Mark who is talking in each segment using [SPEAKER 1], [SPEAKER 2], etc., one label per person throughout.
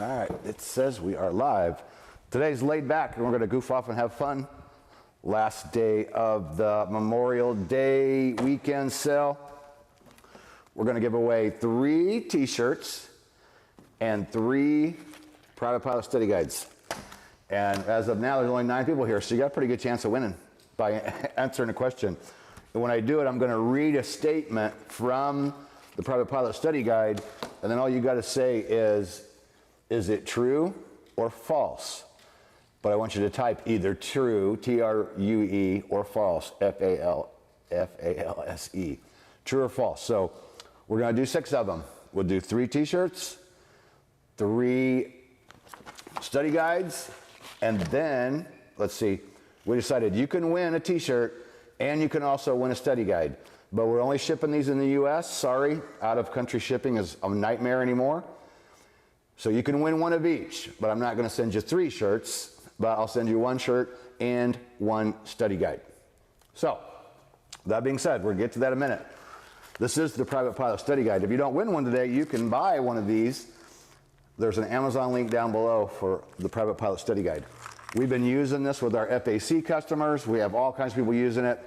[SPEAKER 1] All right, it says we are live. Today's laid back, and we're going to goof off and have fun. Last day of the Memorial Day weekend sale. We're going to give away 3 t-shirts and 3 private pilot study guides. And as of now, there's only 9 people here, so you got a pretty good chance of winning by answering a question. And when I do it, I'm going to read a statement from the private pilot study guide, and then all you got to say is it true or false? But I want you to type either true, T-R-U-E, or false, F-A-L-S-E. True or false. So we're going to do 6 of them. We'll do 3 t-shirts, 3 study guides, and then, let's see, we decided you can win a t-shirt and you can also win a study guide. But we're only shipping these in the U.S. Sorry, out-of-country shipping is a nightmare anymore. So you can win 1 of each, but I'm not going to send you 3 shirts, but I'll send you 1 shirt and 1 study guide. So, that being said, we'll get to that in a minute. This is the private pilot study guide. If you don't win one today, you can buy one of these. There's an Amazon link down below for the private pilot study guide. We've been using this with our FAC customers. We have all kinds of people using it.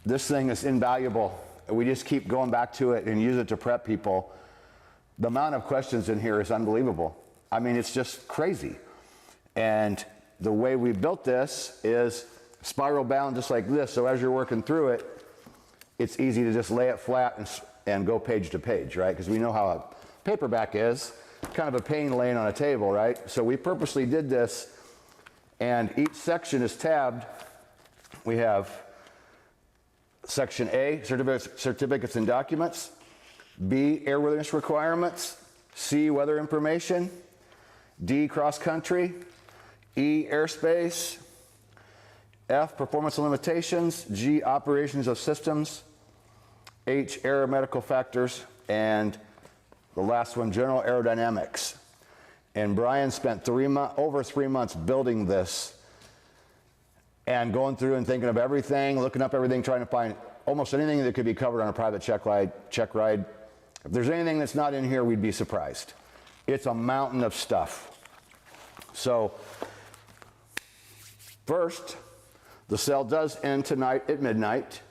[SPEAKER 1] This thing is invaluable. We just keep going back to it and use it to prep people. The amount of questions in here is unbelievable. I mean, it's just crazy. And the way we built this is spiral bound just like this. So as you're working through it, it's easy to just lay it flat and go page to page, right? Because we know how a paperback is. Kind of a pain laying on a table, right? So we purposely did this, and each section is tabbed. We have Section A, certificates and documents. B, airworthiness requirements. C, weather information. D, cross-country. E, airspace. F, performance limitations. G, operations of systems. H, aeromedical factors. And the last one, general aerodynamics. And Brian spent over 3 months building this and going through and thinking of everything, looking up everything, trying to find almost anything that could be covered on a private check ride. If there's anything that's not in here, we'd be surprised. It's a mountain of stuff. So first, the sale does end tonight at midnight.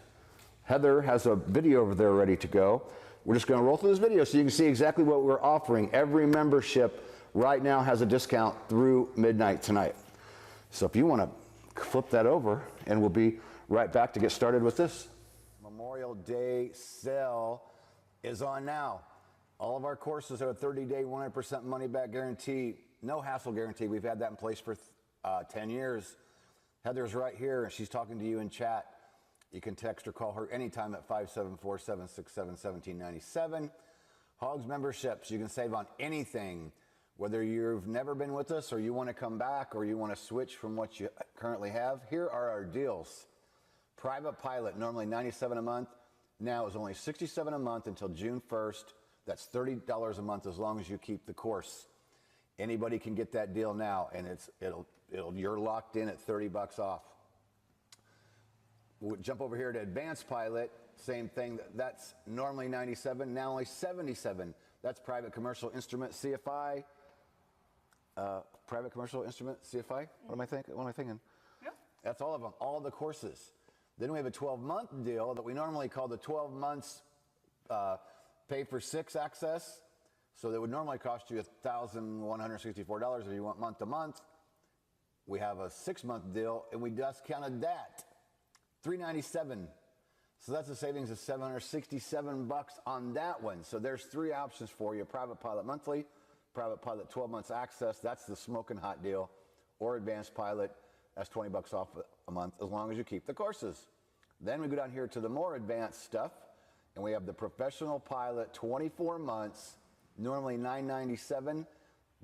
[SPEAKER 1] Heather has a video over there ready to go. We're just going to roll through this video so you can see exactly what we're offering. Every membership right now has a discount through midnight tonight. So if you want to flip that over, and we'll be right back to get started with this. Memorial Day sale is on now. All of our courses are a 30-day, 100% money-back guarantee. No hassle guarantee. We've had that in place for 10 years. Heather's right here, and she's talking to you in chat. You can text or call her anytime at 574-767-1797. HOGS memberships, you can save on anything. Whether you've never been with us or you want to come back or you want to switch from what you currently have, here are our deals. Private pilot, normally $97 a month. Now is only $67 a month until June 1st. That's $30 a month as long as you keep the course. Anybody can get that deal now, and you're locked in at $30 off. We'll jump over here to advanced pilot, same thing. That's normally $97, now only $77. That's private commercial instrument CFI. Private commercial instrument CFI. What am I thinking? Yep. That's all of them, all the courses. Then we have a 12-month deal that we normally call the 12 months pay for 6 access. So that would normally cost you $1,164 if you want month to month. We have a 6-month deal, and we discounted that. $397. So that's a savings of $767 on that one. So there's 3 options for you. Private pilot monthly, private pilot 12 months access, that's the smoking hot deal, or advanced pilot, that's $20 off a month as long as you keep the courses. Then we go down here to the more advanced stuff, and we have the professional pilot 24 months, normally $997.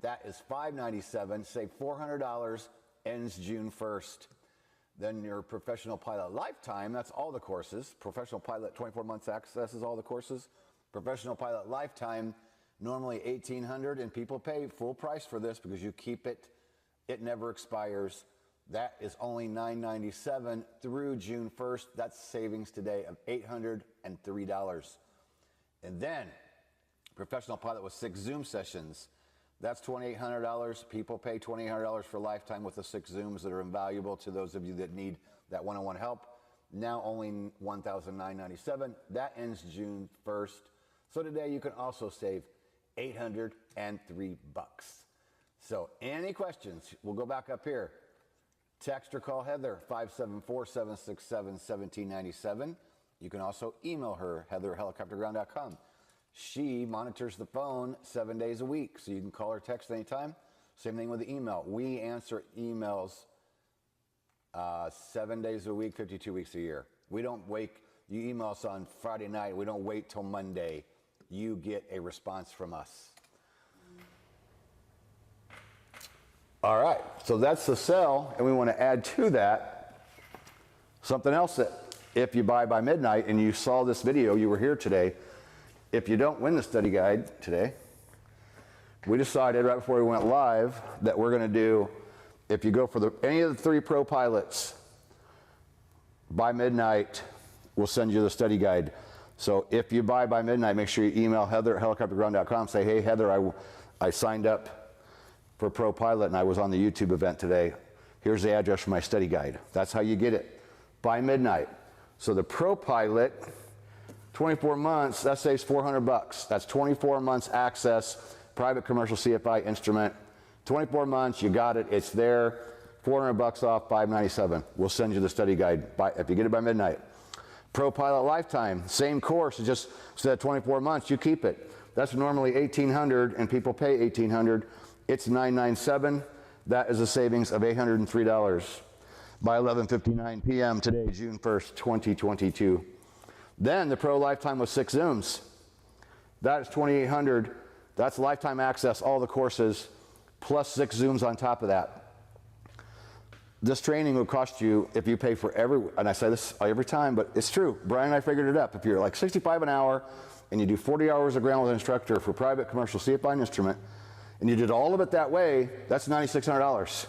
[SPEAKER 1] That is $597, save $400, ends June 1st. Then your professional pilot lifetime, that's all the courses. Professional pilot 24 months access is all the courses. Professional pilot lifetime, normally $1,800, and people pay full price for this because you keep it. It never expires. That is only $997 through June 1st. That's savings today of $803. And then professional pilot with 6 Zoom sessions. That's $2,800. People pay $2,800 for lifetime with the 6 Zooms that are invaluable to those of you that need that one-on-one help. Now only $1,997. That ends June 1st. So today you can also save $803. So any questions, we'll go back up here. Text or call Heather, 574-767-1797. You can also email her, heather@helicopterground.com. She monitors the phone 7 days a week, so you can call or text anytime. Same thing with the email. We answer emails 7 days a week, 52 weeks a year. We don't wait. You email us on Friday night. We don't wait till Monday. You get a response from us. All right, so that's the sell, and we want to add to that something else that if you buy by midnight and you saw this video, you were here today, if you don't win the study guide today, we decided right before we went live that we're going to do, if you go for any of the 3 pro pilots, by midnight, we'll send you the study guide. So if you buy by midnight, make sure you email heather@helicopterground.com, say, hey, Heather, I signed up for Pro Pilot and I was on the YouTube event today. Here's the address for my study guide. That's how you get it, by midnight. So the Pro Pilot, 24 months, that saves $400. That's 24 months access, private commercial CFI instrument. 24 months, you got it, it's there. $400 off, $597. We'll send you the study guide if you get it by midnight. Pro Pilot Lifetime, same course, just instead of 24 months, you keep it. That's normally $1,800 and people pay $1,800. It's $997. That is a savings of $803 by 11:59 p.m. today, June 1st, 2022. Then the Pro Lifetime with 6 Zooms. That is $2,800. That's lifetime access, all the courses, plus 6 Zooms on top of that. This training will cost you, if you pay for and I say this every time, but it's true. Brian and I figured it up. If you're like $65 an hour and you do 40 hours of ground with an instructor for private commercial CFI instrument, and you did all of it that way, that's $9,600.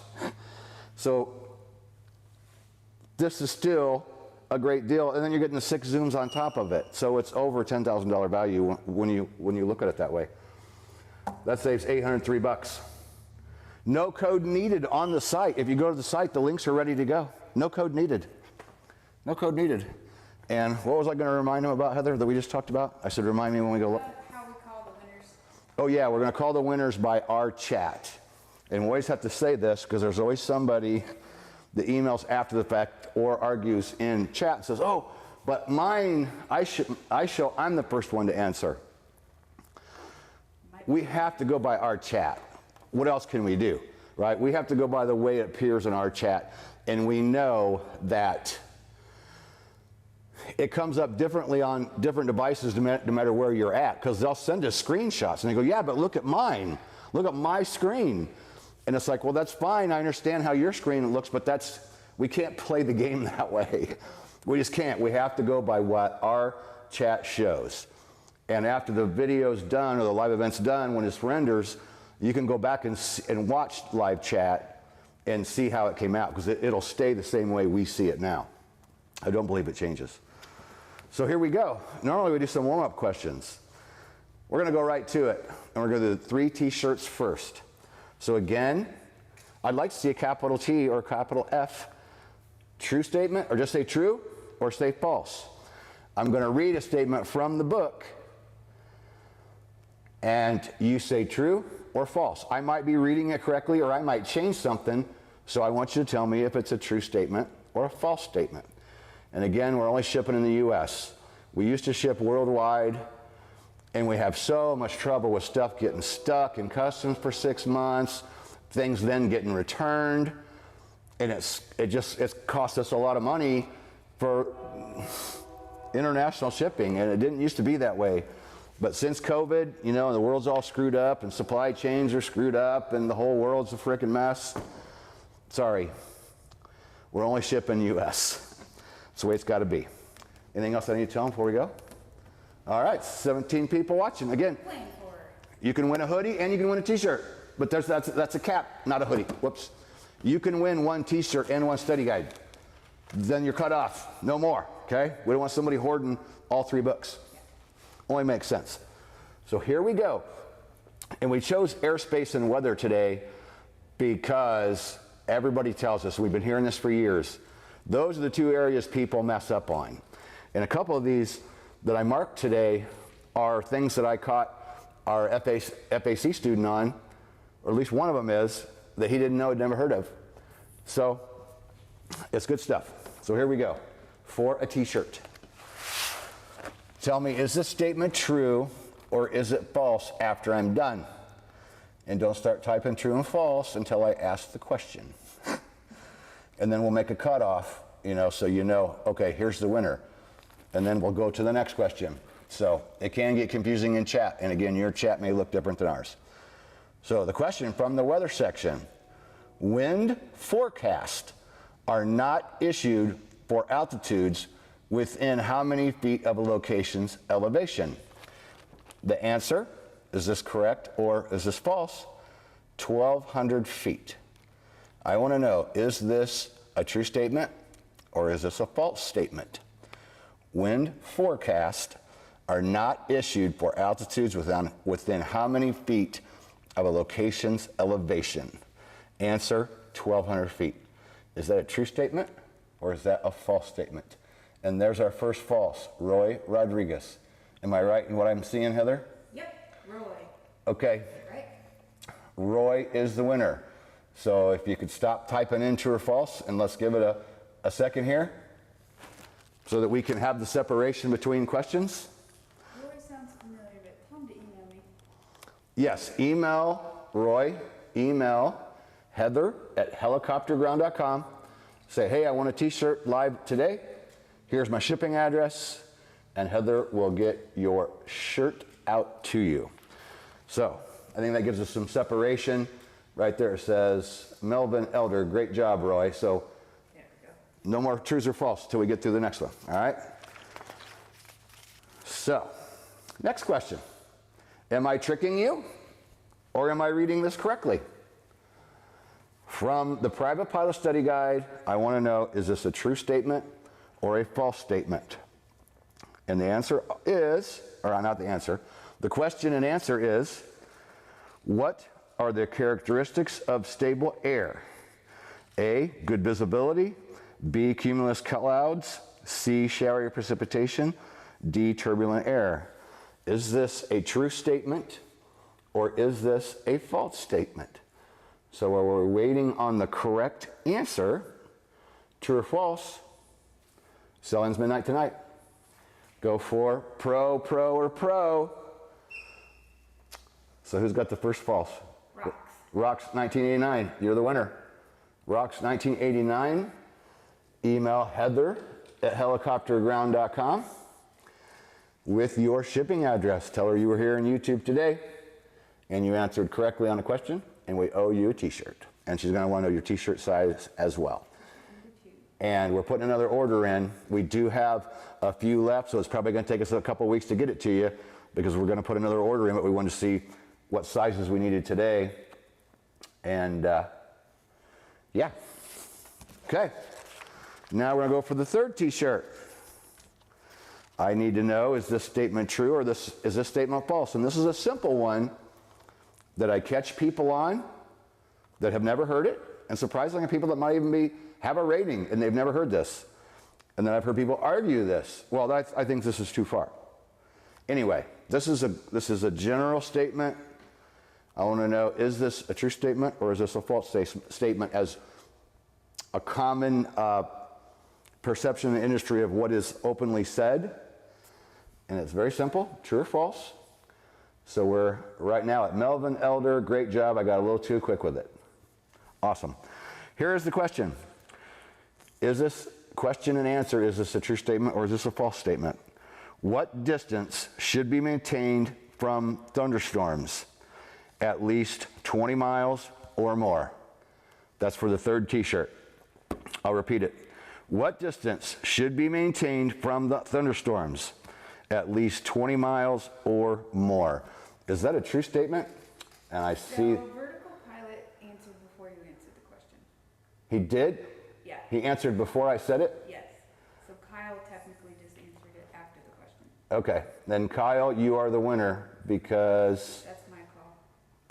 [SPEAKER 1] So this is still a great deal, and then you're getting the 6 Zooms on top of it. So it's over $10,000 value when you look at it that way. That saves $803. No code needed on the site. If you go to the site, the links are ready to go. No code needed. No code needed. And what was I going to remind them about, Heather, that we just talked about? I said remind me when we go.
[SPEAKER 2] How we call the winners.
[SPEAKER 1] Oh yeah, we're going to call the winners by our chat. And we always have to say this because there's always somebody that emails after the fact or argues in chat and says, oh, but mine, I'm the first one to answer. We have to go by our chat. What else can we do, right? We have to go by the way it appears in our chat. And we know that it comes up differently on different devices no matter where you're at, because they'll send us screenshots and they go, yeah, but look at mine. Look at my screen. And it's like, well, that's fine. I understand how your screen looks, but we can't play the game that way. We just can't. We have to go by what our chat shows. And after the video's done or the live event's done, when it renders, you can go back and watch live chat and see how it came out, because it'll stay the same way we see it now. I don't believe it changes. So here we go. Normally we do some warm-up questions. We're going to go right to it, and we're going to do the 3 T-shirts first. So again, I'd like to see a capital T or a capital F true statement, or just say true or say false. I'm going to read a statement from the book, and you say true or false. I might be reading it correctly, or I might change something, so I want you to tell me if it's a true statement or a false statement. And again, we're only shipping in the US. We used to ship worldwide, and we have so much trouble with stuff getting stuck in customs for 6 months, things then getting returned, and it's cost us a lot of money for international shipping, and it didn't used to be that way. But since COVID, you know, the world's all screwed up, and supply chains are screwed up, and the whole world's a freaking mess. Sorry, we're only shipping US. That's the way it's got to be. Anything else I need to tell them before we go? All right, 17 people watching. Again, you can win a hoodie and you can win a T-shirt, but that's a cap, not a hoodie. Whoops. You can win 1 T-shirt and 1 study guide. Then you're cut off. No more. Okay? We don't want somebody hoarding all 3 books. Only makes sense. So here we go. And we chose airspace and weather today because everybody tells us, we've been hearing this for years, those are the two areas people mess up on. And a couple of these that I marked today are things that I caught our FAC student on, or at least one of them is, that he didn't know, had never heard of. So it's good stuff. So here we go for a t-shirt. Tell me, is this statement true or is it false after I'm done? And don't start typing true and false until I ask the question. And then we'll make a cutoff, so you know, okay, here's the winner. And then we'll go to the next question. So it can get confusing in chat. And again, your chat may look different than ours. So the question from the weather section: wind forecasts are not issued for altitudes within how many feet of a location's elevation? The answer, is this correct or is this false? 1,200 feet. I want to know, is this a true statement or is this a false statement? Wind forecasts are not issued for altitudes within how many feet of a location's elevation? Answer, 1,200 feet. Is that a true statement or is that a false statement? And there's our first false, Roy Rodriguez. Am I right in what I'm seeing, Heather?
[SPEAKER 2] Yep, Roy.
[SPEAKER 1] Okay.
[SPEAKER 2] Right.
[SPEAKER 1] Roy is the winner. So if you could stop typing in true or false, and let's give it a second here so that we can have the separation between questions.
[SPEAKER 2] Roy sounds familiar, but tell him to email me.
[SPEAKER 1] Yes, email Roy, email Heather at helicopterground.com. Say, hey, I want a t-shirt live today. Here's my shipping address, and Heather will get your shirt out to you. So I think that gives us some separation. Right there it says, Melvin Elder, great job, Roy. So
[SPEAKER 2] there we go.
[SPEAKER 1] no more trues or false until we get through the next one, all right? So, next question. Am I tricking you or am I reading this correctly? From the Private Pilot Study Guide, I want to know, is this a true statement or a false statement? And the answer is, or not the answer, the question and answer is, what are the characteristics of stable air? A, good visibility. B, cumulus clouds. C, showery precipitation. D, turbulent air. Is this a true statement or is this a false statement? So while we're waiting on the correct answer, true or false, sell-ins midnight tonight. Go for pro, or pro. So who's got the first false? Rocks 1989, you're the winner. Rocks 1989, email Heather at helicopterground.com with your shipping address. Tell her you were here on YouTube today and you answered correctly on a question, and we owe you a t-shirt. And she's gonna wanna know your t-shirt size as well. And we're putting another order in. We do have a few left, so it's probably gonna take us a couple weeks to get it to you because we're gonna put another order in, but we wanted to see what sizes we needed today. And yeah, okay. Now we're gonna go for the third t-shirt. I need to know, is this statement true or is this statement false? And this is a simple one that I catch people on that have never heard it, and surprisingly people that might even have a rating and they've never heard this. And then I've heard people argue this. Well, I think this is too far. Anyway, this is a general statement. I want to know, is this a true statement or is this a false statement as a common perception in the industry of what is openly said? And it's very simple, true or false. So we're right now at Melvin Elder, great job. I got a little too quick with it. Awesome. Here is the question. Is this question and answer, is this a true statement or is this a false statement? What distance should be maintained from thunderstorms? At least 20 miles or more. That's for the third t-shirt. I'll repeat it. What distance should be maintained from the thunderstorms? At least 20 miles or more. Is that a true statement? And I see.
[SPEAKER 2] So Vertical Pilot answered before you answered the question.
[SPEAKER 1] He did?
[SPEAKER 2] Yeah.
[SPEAKER 1] He answered before I said it?
[SPEAKER 2] Yes. So Kyle technically just answered it after the question.
[SPEAKER 1] Okay. Then Kyle, you are the winner because
[SPEAKER 2] That's my call.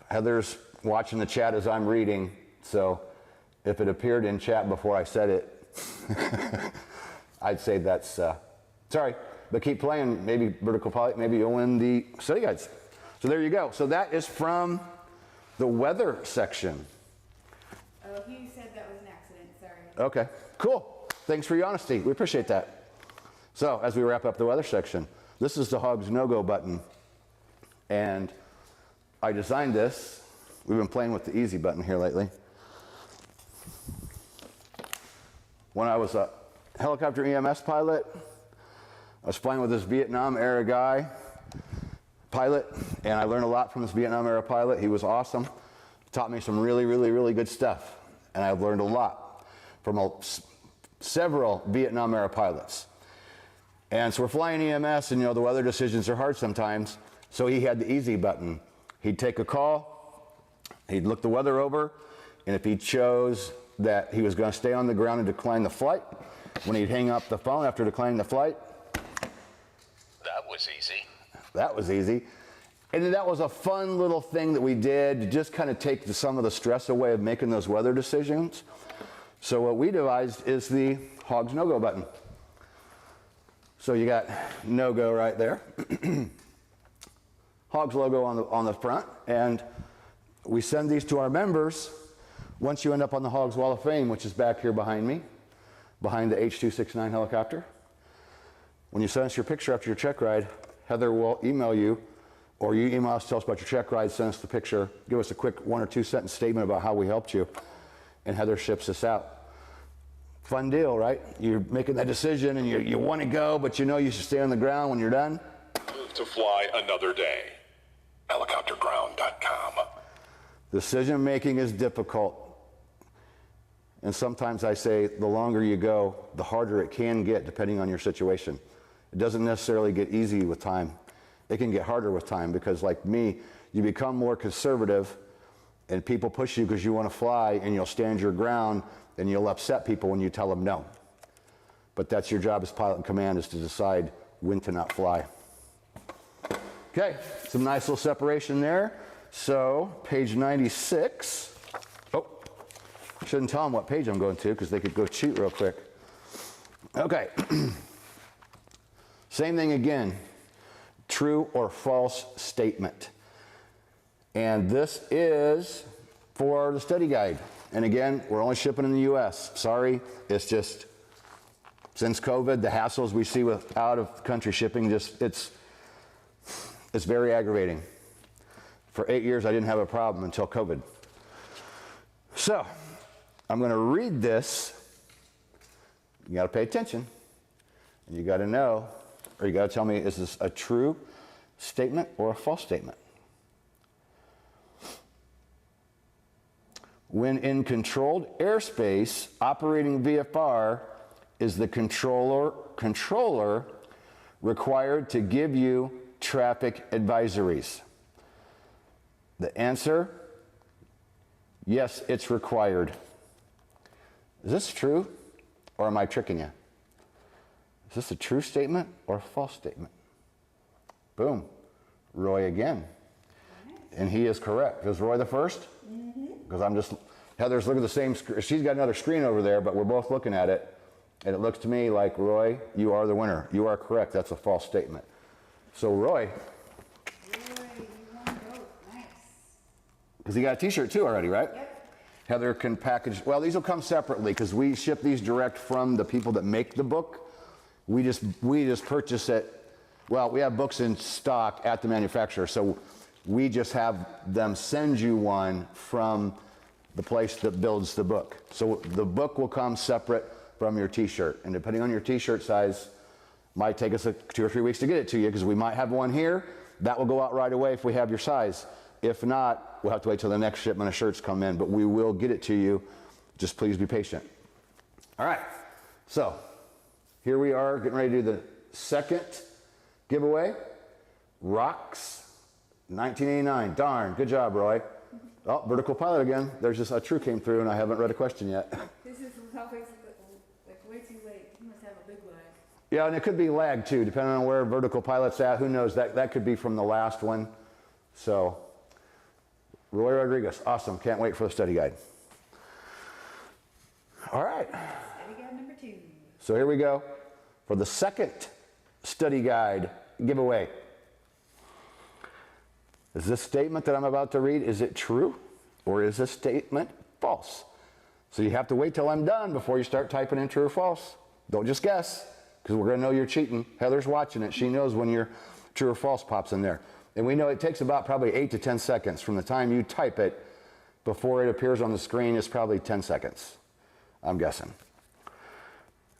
[SPEAKER 1] Heather's watching the chat as I'm reading, so if it appeared in chat before I said it, I'd say that's, sorry, but keep playing. Maybe vertical pilot, maybe you'll win the study guides. So there you go. So that is from the weather section.
[SPEAKER 2] Oh, he said that was an accident, sorry.
[SPEAKER 1] Okay, cool. Thanks for your honesty. We appreciate that. So as we wrap up the weather section, this is the HOGS no-go button. And I designed this. We've been playing with the easy button here lately. When I was a helicopter EMS pilot, I was flying with this Vietnam era guy, pilot, and I learned a lot from this Vietnam era pilot. He was awesome. He taught me some really, really, really good stuff. And I've learned a lot from several Vietnam era pilots. And so we're flying EMS, and you know, the weather decisions are hard sometimes. So he had the easy button. He'd take a call, he'd look the weather over, and if he chose that he was going to stay on the ground and decline the flight, when he'd hang up the phone after declining the flight,
[SPEAKER 3] that was easy.
[SPEAKER 1] That was easy. And that was a fun little thing that we did to just kind of take some of the stress away of making those weather decisions. So what we devised is the HOGS no-go button. So you got no-go right there. HOGS logo on the front, and we send these to our members once you end up on the HOGS Wall of Fame, which is back here behind me, behind the H269 helicopter. When you send us your picture after your check ride, Heather will email you, or you email us, tell us about your check ride, send us the picture, give us a quick 1 or 2 sentence statement about how we helped you, and Heather ships this out. Fun deal, right? You're making that decision and you want to go, but you know you should stay on the ground when you're done.
[SPEAKER 3] Move to fly another day. Helicopterground.com.
[SPEAKER 1] Decision making is difficult. And sometimes I say the longer you go, the harder it can get depending on your situation. It doesn't necessarily get easy with time. It can get harder with time because, like me, you become more conservative and people push you because you want to fly, and you'll stand your ground and you'll upset people when you tell them no. But that's your job as pilot in command, is to decide when to not fly. Okay, some nice little separation there. So page 96. Oh, shouldn't tell them what page I'm going to because they could go cheat real quick. Okay. Same thing again. True or false statement. And this is for the study guide. And again, we're only shipping in the US. Sorry, it's just, since COVID, the hassles we see with out of country shipping, just, it's very aggravating. For 8 years, I didn't have a problem until COVID. So, I'm going to read this. You got to pay attention. And you got to know, or you got to tell me, is this a true statement or a false statement? When in controlled airspace, operating VFR is the controller required to give you traffic advisories. The answer, yes, it's required. Is this true, or am I tricking you? Is this a true statement or a false statement? Boom. Roy again. And he is correct. Is Roy the first? Because I'm just, Heather's looking at the same screen. She's got another screen over there, but we're both looking at it. And it looks to me like, Roy, you are the winner. You are correct. That's a false statement. So Roy.
[SPEAKER 2] You won both. Nice.
[SPEAKER 1] Because he got a t-shirt too already, right?
[SPEAKER 2] Yep.
[SPEAKER 1] Heather can package, well, these will come separately because we ship these direct from the people that make the book. We just purchase it. Well, we have books in stock at the manufacturer, so we just have them send you one from the place that builds the book. So the book will come separate from your t-shirt, and depending on your t-shirt size, might take us 2 or 3 weeks to get it to you because we might have one here. That will go out right away if we have your size. If not, we'll have to wait till the next shipment of shirts come in, but we will get it to you. Just please be patient. All right, so here we are getting ready to do the second giveaway. Rocks 1989. Darn, good job, Roy. Oh, vertical pilot again. There's just a true came through, and I haven't read a question yet.
[SPEAKER 2] This is always like way too late. You must have a big lag.
[SPEAKER 1] Yeah, and it could be lag too, depending on where vertical pilot's at. Who knows? That could be from the last one. So Roy Rodriguez. Awesome. Can't wait for the study guide. All right.
[SPEAKER 2] Study guide number 2.
[SPEAKER 1] So here we go for the second study guide giveaway. Is this statement that I'm about to read, is it true or is this statement false? So you have to wait till I'm done before you start typing in true or false. Don't just guess, because we're going to know you're cheating. Heather's watching it. She knows when your true or false pops in there. And we know it takes about probably 8 to 10 seconds from the time you type it before it appears on the screen. It's probably 10 seconds, I'm guessing.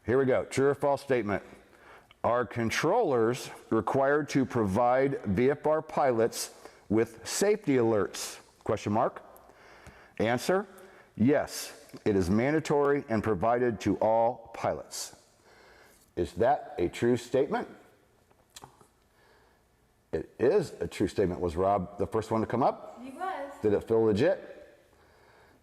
[SPEAKER 1] Here we go. True or false statement. Are controllers required to provide VFR pilots with safety alerts? Question mark. Answer, yes. It is mandatory and provided to all pilots. Is that a true statement? It is a true statement. Was Rob the first one to come up?
[SPEAKER 2] He was.
[SPEAKER 1] Did it feel legit?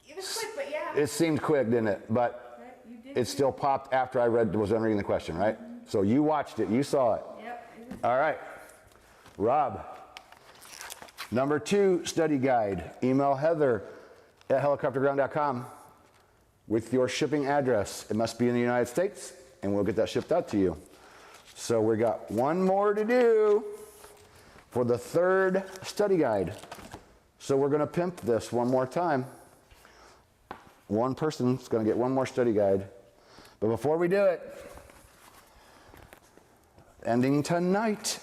[SPEAKER 2] It was quick, but yeah.
[SPEAKER 1] It seemed quick, didn't it? But
[SPEAKER 2] You did.
[SPEAKER 1] it still popped after I was done reading the question, right? So you watched it, you saw it.
[SPEAKER 2] Yep. It was.
[SPEAKER 1] All right. Rob, number 2 study guide. Email Heather at helicopterground.com with your shipping address. It must be in the United States, and we'll get that shipped out to you. So we got one more to do for the 3rd study guide. So we're going to pimp this one more time. One person's going to get one more study guide. But before we do it, ending tonight,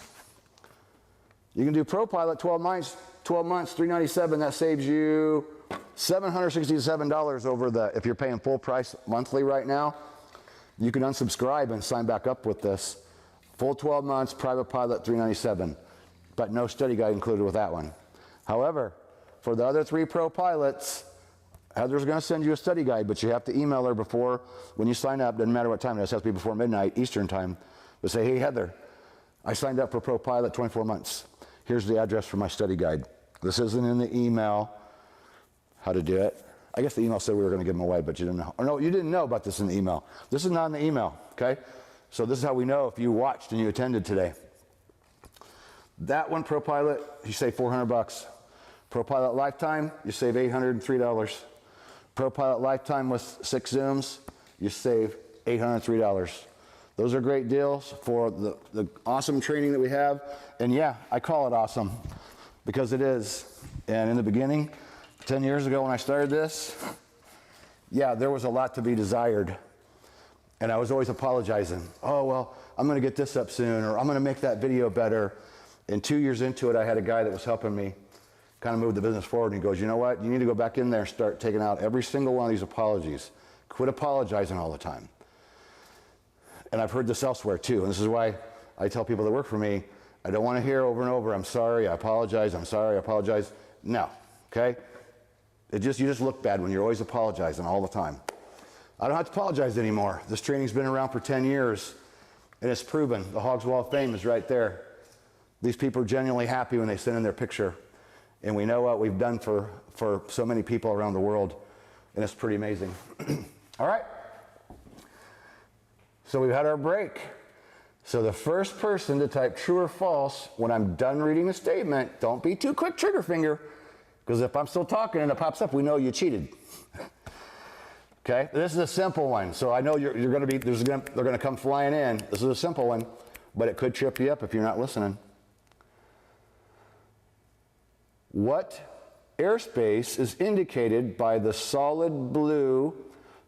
[SPEAKER 1] you can do ProPilot 12 months, $397. That saves you $767 over the, if you're paying full price monthly right now, you can unsubscribe and sign back up with this. Full 12 months, private pilot, $397, but no study guide included with that one. However, for the other 3 Pro pilots, Heather's going to send you a study guide, but you have to email her before, when you sign up, doesn't matter what time it is, it has to be before midnight Eastern time, but say, hey Heather, I signed up for Pro Pilot 24 months. Here's the address for my study guide. This isn't in the email, how to do it. I guess the email said we were going to give them away, but you didn't know. Or no, you didn't know about this in the email. This is not in the email, okay? So this is how we know if you watched and you attended today. That one, Pro Pilot, you save $400. Pro Pilot Lifetime, you save $803. Pro Pilot Lifetime with 6 Zooms, you save $803. Those are great deals for the awesome training that we have. And yeah, I call it awesome because it is. And in the beginning, 10 years ago when I started this, yeah, there was a lot to be desired. And I was always apologizing. Oh, well, I'm going to get this up soon, or I'm going to make that video better. And 2 years into it, I had a guy that was helping me kind of move the business forward. And he goes, you know what? You need to go back in there and start taking out every single one of these apologies. Quit apologizing all the time. And I've heard this elsewhere too. And this is why I tell people that work for me, I don't want to hear over and over, I'm sorry, I apologize, I'm sorry, I apologize. No, okay? You just look bad when you're always apologizing all the time. I don't have to apologize anymore. This training's been around for 10 years, and it's proven. The HOGS Wall of Fame is right there. These people are genuinely happy when they send in their picture, and we know what we've done for so many people around the world, and it's pretty amazing. All right. So we've had our break. So the first person to type true or false when I'm done reading the statement, don't be too quick trigger finger, because if I'm still talking and it pops up, we know you cheated. Okay, this is a simple one. So I know they're going to come flying in. This is a simple one, but it could trip you up if you're not listening. What airspace is indicated by the solid blue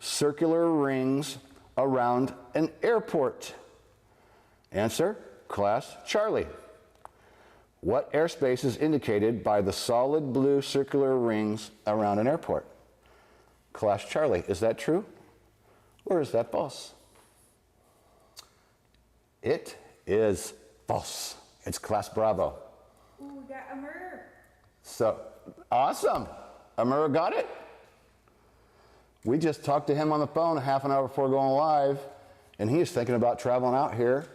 [SPEAKER 1] circular rings around an airport? Answer, Class Charlie. What airspace is indicated by the solid blue circular rings around an airport? Class Charlie. Is that true or is that false? It is false. It's Class Bravo.
[SPEAKER 2] Ooh, we got Amur.
[SPEAKER 1] So, awesome. Amur got it. We just talked to him on the phone a half an hour before going live, and he is thinking about traveling out here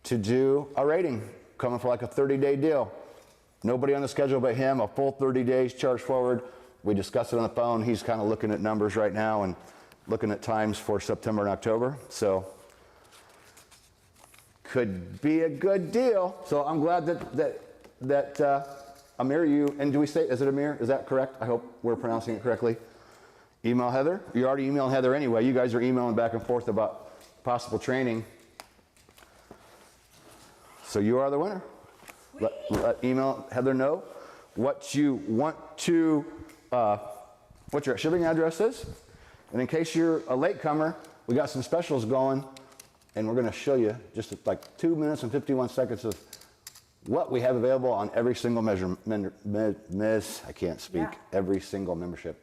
[SPEAKER 1] to do a rating, coming for like a 30-day deal. Nobody on the schedule but him, a full 30 days charged forward. We discussed it on the phone. He's kind of looking at numbers right now and looking at times for September and October. So, could be a good deal. So I'm glad that Amir, and do we say, is it Amir? Is that correct? I hope we're pronouncing it correctly. Email Heather. You're already emailing Heather anyway. You guys are emailing back and forth about possible training. So you are the winner. Let email Heather know what you want to, what your shipping address is. And in case you're a latecomer, we got some specials going, and we're going to show you just like 2 minutes and 51 seconds of what we have available on every single I can't speak, every single membership.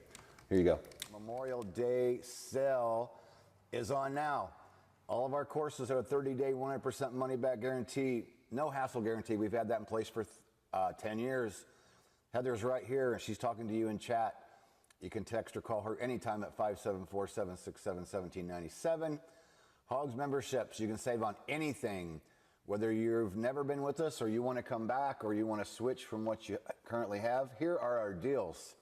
[SPEAKER 1] Here you go. Memorial Day sale is on now. All of our courses are a 30-day, 100% money-back guarantee, no hassle guarantee. We've had that in place for 10 years. Heather's right here, and she's talking to you in chat. You can text or call her anytime at 574-767-1797. HOGS memberships, you can save on anything. Whether you've never been with us or you want to come back or you want to switch from what you currently have, here are our deals.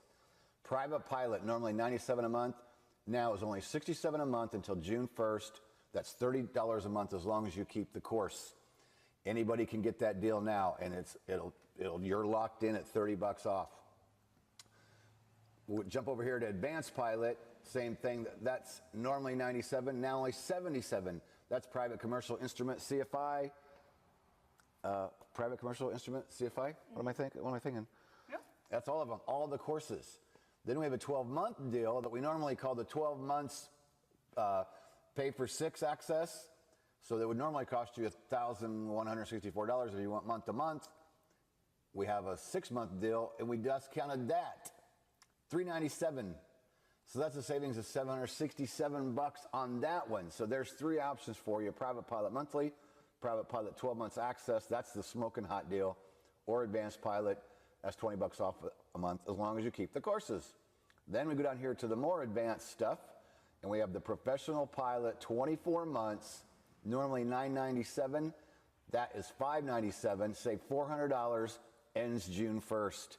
[SPEAKER 1] Private Pilot, normally $97 a month, now is only $67 a month until June 1st. That's $30 a month as long as you keep the course. Anybody can get that deal now, and you're locked in at $30 off. We'll jump over here to Advanced Pilot, same thing. That's normally $97, now only $77. That's Private Commercial Instrument CFI. Private Commercial Instrument CFI. What am I thinking?
[SPEAKER 2] Yep.
[SPEAKER 1] That's all of them, all the courses. Then we have a 12-month deal that we normally call the 12 months pay for 6 access. So that would normally cost you $1,164 if you want month to month. We have a 6-month deal, and we discounted that, $397. So that's a savings of $767 on that one. So there's 3 options for you: Private Pilot monthly, Private Pilot 12 months access, that's the smoking hot deal, or Advanced Pilot, that's $20 off a month as long as you keep the courses. Then we go down here to the more advanced stuff, and we have the Professional Pilot 24 months, normally $997. That is $597, save $400, ends June 1st.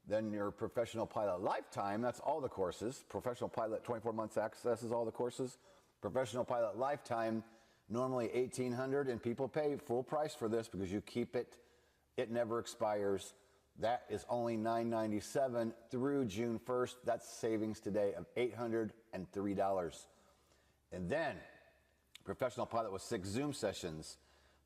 [SPEAKER 1] Then your Professional Pilot Lifetime, that's all the courses. Professional Pilot 24 months access is all the courses. Professional Pilot Lifetime, normally $1,800, and people pay full price for this because you keep it. It never expires. That is only $997 through June 1st. That's savings today of $803. And then Professional Pilot with 6 Zoom sessions.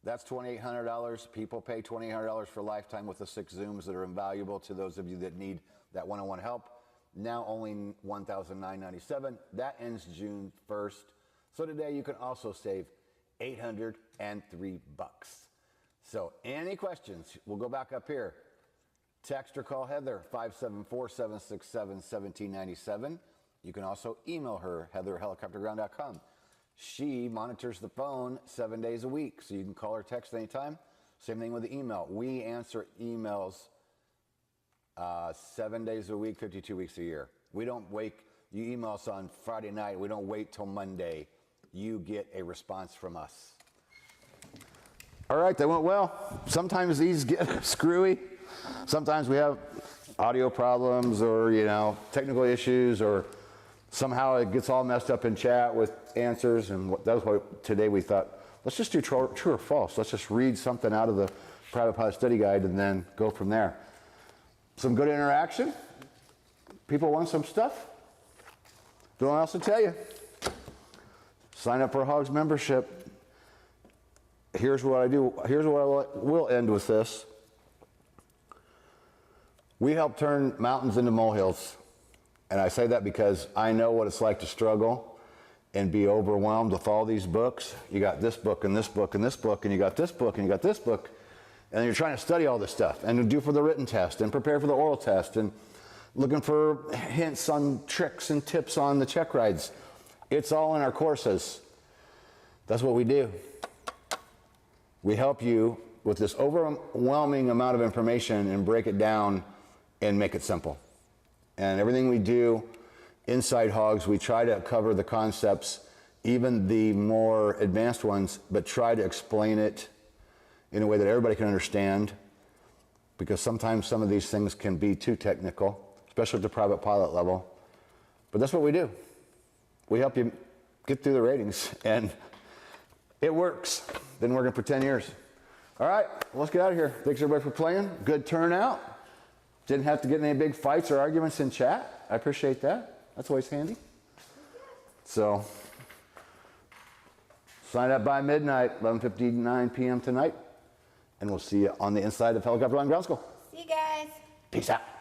[SPEAKER 1] That's $2,800. People pay $2,800 for lifetime with the 6 Zooms that are invaluable to those of you that need that one-on-one help. Now only $1,997. That ends June 1st. So today you can also save $803. So any questions, we'll go back up here. Text or call Heather, 574-767-1797. You can also email her, heather@helicopterground.com. She monitors the phone 7 days a week, so you can call or text anytime. Same thing with the email. We answer emails 7 days a week, 52 weeks a year. We don't wait. You email us on Friday night. We don't wait till Monday. You get a response from us. All right, that went well. Sometimes these get screwy. Sometimes we have audio problems or, technical issues, or somehow it gets all messed up in chat with answers. And that was why today we thought, let's just do true or false. Let's just read something out of the Private Pilot Study Guide and then go from there. Some good interaction. People want some stuff. Don't know what else to tell you. Sign up for a HOGS membership. Here's what I do. Here's what I will end with this. We help turn mountains into molehills. And I say that because I know what it's like to struggle and be overwhelmed with all these books. You got this book and this book and this book, and you got this book and you got this book. And then you're trying to study all this stuff and do for the written test and prepare for the oral test and looking for hints on tricks and tips on the check rides. It's all in our courses. That's what we do. We help you with this overwhelming amount of information and break it down and make it simple. And everything we do inside HOGS, we try to cover the concepts, even the more advanced ones, but try to explain it in a way that everybody can understand, because sometimes some of these things can be too technical, especially at the private pilot level. But that's what we do. We help you get through the ratings, and it works. Been working for 10 years. All right, let's get out of here. Thanks everybody for playing. Good turnout. Didn't have to get in any big fights or arguments in chat. I appreciate that. That's always handy. So, sign up by midnight, 11:59 p.m. tonight, and we'll see you on the inside of Helicopter Line Ground School.
[SPEAKER 2] See you guys.
[SPEAKER 1] Peace out.